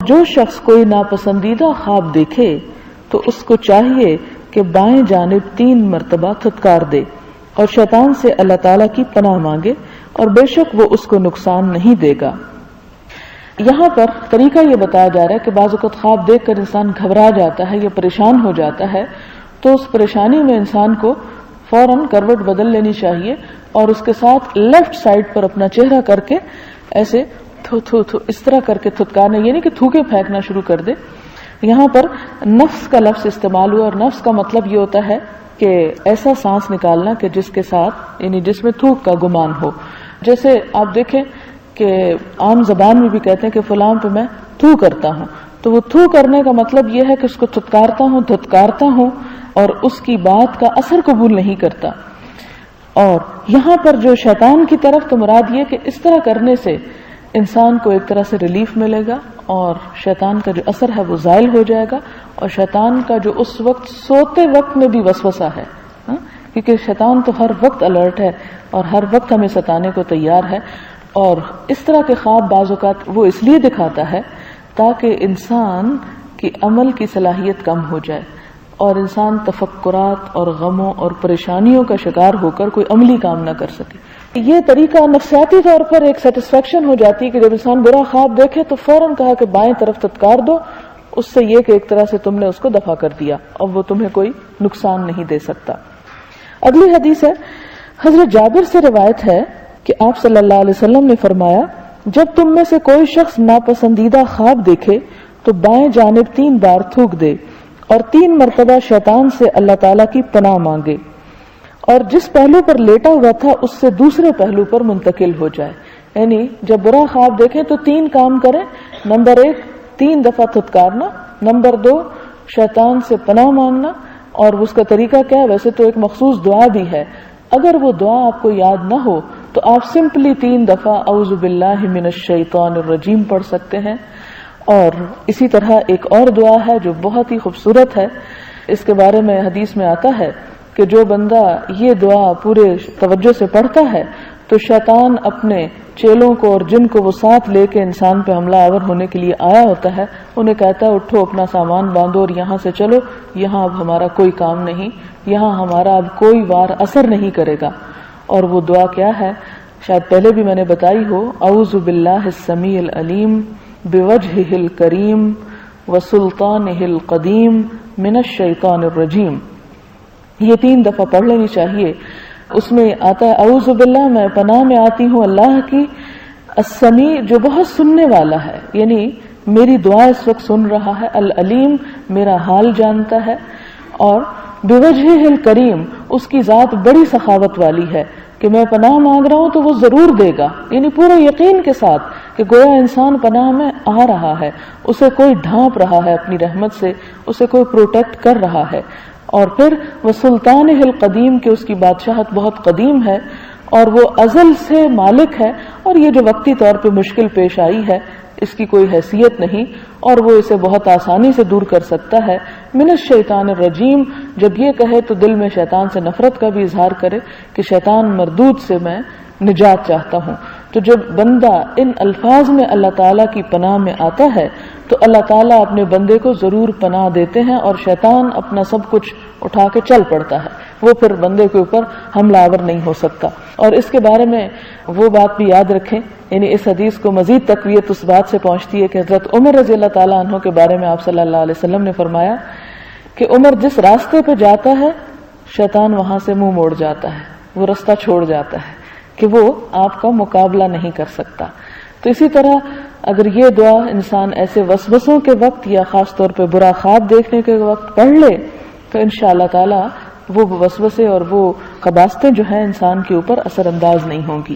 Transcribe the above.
جو شخص کوئی ناپسندیدہ خواب دیکھے تو اس کو چاہیے کہ بائیں جانب 3 مرتبہ تھتکار دے اور شیطان سے اللہ تعالیٰ کی پناہ مانگے، اور بے شک وہ اس کو نقصان نہیں دے گا۔ یہاں پر طریقہ یہ بتایا جا رہا ہے کہ بعض اوقات خواب دیکھ کر انسان گھبرا جاتا ہے یا پریشان ہو جاتا ہے، تو اس پریشانی میں انسان کو فوراً کروٹ بدل لینی چاہیے اور اس کے ساتھ لیفٹ سائڈ پر اپنا چہرہ کر کے ایسے تھو تھو تھو اس طرح کر کے تھتکارنا، یہ نہیں کہ تھوکے پھینکنا شروع کر دے۔ یہاں پر نفس کا لفظ استعمال ہوا، اور نفس کا مطلب یہ ہوتا ہے کہ ایسا سانس نکالنا کہ جس کے ساتھ یعنی جس میں تھوک کا گمان ہو۔ جیسے آپ دیکھیں کہ عام زبان میں بھی کہتے ہیں کہ فلاں پہ میں تھو کرتا ہوں، تو وہ تھو کرنے کا مطلب یہ ہے کہ اس کو دھتکارتا ہوں اور اس کی بات کا اثر قبول نہیں کرتا۔ اور یہاں پر جو شیطان کی طرف تو مراد یہ کہ اس طرح کرنے سے انسان کو ایک طرح سے ریلیف ملے گا اور شیطان کا جو اثر ہے وہ زائل ہو جائے گا، اور شیطان کا جو اس وقت سوتے وقت میں بھی وسوسہ ہے، کیونکہ شیطان تو ہر وقت الرٹ ہے اور ہر وقت ہمیں ستانے کو تیار ہے، اور اس طرح کے خواب بعض اوقات وہ اس لیے دکھاتا ہے تاکہ انسان کی عمل کی صلاحیت کم ہو جائے اور انسان تفکرات اور غموں اور پریشانیوں کا شکار ہو کر کوئی عملی کام نہ کر سکے۔ یہ طریقہ نفسیاتی طور پر ایک سیٹسفیکشن ہو جاتی ہے کہ جب انسان برا خواب دیکھے تو فوراً کہا کہ بائیں طرف تتکار دو، اس سے یہ کہ ایک طرح سے تم نے اس کو دفع کر دیا اور وہ تمہیں کوئی نقصان نہیں دے سکتا۔ اگلی حدیث ہے، حضرت جابر سے روایت ہے کہ آپ صلی اللہ علیہ وسلم نے فرمایا، جب تم میں سے کوئی شخص ناپسندیدہ خواب دیکھے تو بائیں جانب 3 بار تھوک دے اور 3 مرتبہ شیطان سے اللہ تعالیٰ کی پناہ مانگے، اور جس پہلو پر لیٹا ہوا تھا اس سے دوسرے پہلو پر منتقل ہو جائے۔ یعنی جب برا خواب دیکھیں تو 3 کام کریں، نمبر 1 3 دفعہ تھتکارنا، نمبر 2 شیطان سے پناہ مانگنا، اور اس کا طریقہ کیا ہے؟ ویسے تو ایک مخصوص دعا بھی ہے، اگر وہ دعا آپ کو یاد نہ ہو تو آپ سمپلی 3 دفعہ اعوذ باللہ من الشیطان الرجیم پڑھ سکتے ہیں۔ اور اسی طرح ایک اور دعا ہے جو بہت ہی خوبصورت ہے، اس کے بارے میں حدیث میں آتا ہے کہ جو بندہ یہ دعا پورے توجہ سے پڑھتا ہے تو شیطان اپنے چیلوں کو اور جن کو وہ ساتھ لے کے انسان پہ حملہ آور ہونے کے لیے آیا ہوتا ہے انہیں کہتا ہے اٹھو اپنا سامان باندھو اور یہاں سے چلو، یہاں اب ہمارا کوئی کام نہیں، یہاں ہمارا اب کوئی وار اثر نہیں کرے گا۔ اور وہ دعا کیا ہے؟ شاید پہلے بھی میں نے بتائی ہو، اعوذ باللہ السمیع العلیم بوجہہ الکریم وسلطانہ القدیم من الشیطان الرجیم۔ یہ 3 دفعہ پڑھ لینی چاہیے۔ اس میں آتا ہے اعوذ باللہ، میں پناہ میں آتی ہوں اللہ کی، السمیع جو بہت سننے والا ہے، یعنی میری دعا اس وقت سن رہا ہے، العلیم میرا حال جانتا ہے، اور بوجہہ الکریم اس کی ذات بڑی سخاوت والی ہے کہ میں پناہ مانگ رہا ہوں تو وہ ضرور دے گا، یعنی پورے یقین کے ساتھ کہ گویا انسان پناہ میں آ رہا ہے، اسے کوئی ڈھانپ رہا ہے اپنی رحمت سے، اسے کوئی پروٹیکٹ کر رہا ہے۔ اور پھر وہ سلطانہ القدیم کہ اس کی بادشاہت بہت قدیم ہے اور وہ ازل سے مالک ہے، اور یہ جو وقتی طور پہ مشکل پیش آئی ہے اس کی کوئی حیثیت نہیں اور وہ اسے بہت آسانی سے دور کر سکتا ہے۔ من الشیطان الرجیم، جب یہ کہے تو دل میں شیطان سے نفرت کا بھی اظہار کرے کہ شیطان مردود سے میں نجات چاہتا ہوں۔ تو جب بندہ ان الفاظ میں اللہ تعالیٰ کی پناہ میں آتا ہے تو اللہ تعالیٰ اپنے بندے کو ضرور پناہ دیتے ہیں اور شیطان اپنا سب کچھ اٹھا کے چل پڑتا ہے، وہ پھر بندے کے اوپر حملہ آور نہیں ہو سکتا۔ اور اس کے بارے میں وہ بات بھی یاد رکھیں، یعنی اس حدیث کو مزید تقویت اس بات سے پہنچتی ہے کہ حضرت عمر رضی اللہ تعالیٰ عنہ کے بارے میں آپ صلی اللہ علیہ وسلم نے فرمایا کہ عمر جس راستے پہ جاتا ہے شیطان وہاں سے منہ موڑ جاتا ہے، وہ راستہ چھوڑ جاتا ہے کہ وہ آپ کا مقابلہ نہیں کر سکتا۔ تو اسی طرح اگر یہ دعا انسان ایسے وسوسوں کے وقت یا خاص طور پہ برا خواب دیکھنے کے وقت پڑھ لے تو انشاءاللہ تعالی وہ وسوسے اور وہ قباستیں جو ہیں انسان کے اوپر اثر انداز نہیں ہوں گی۔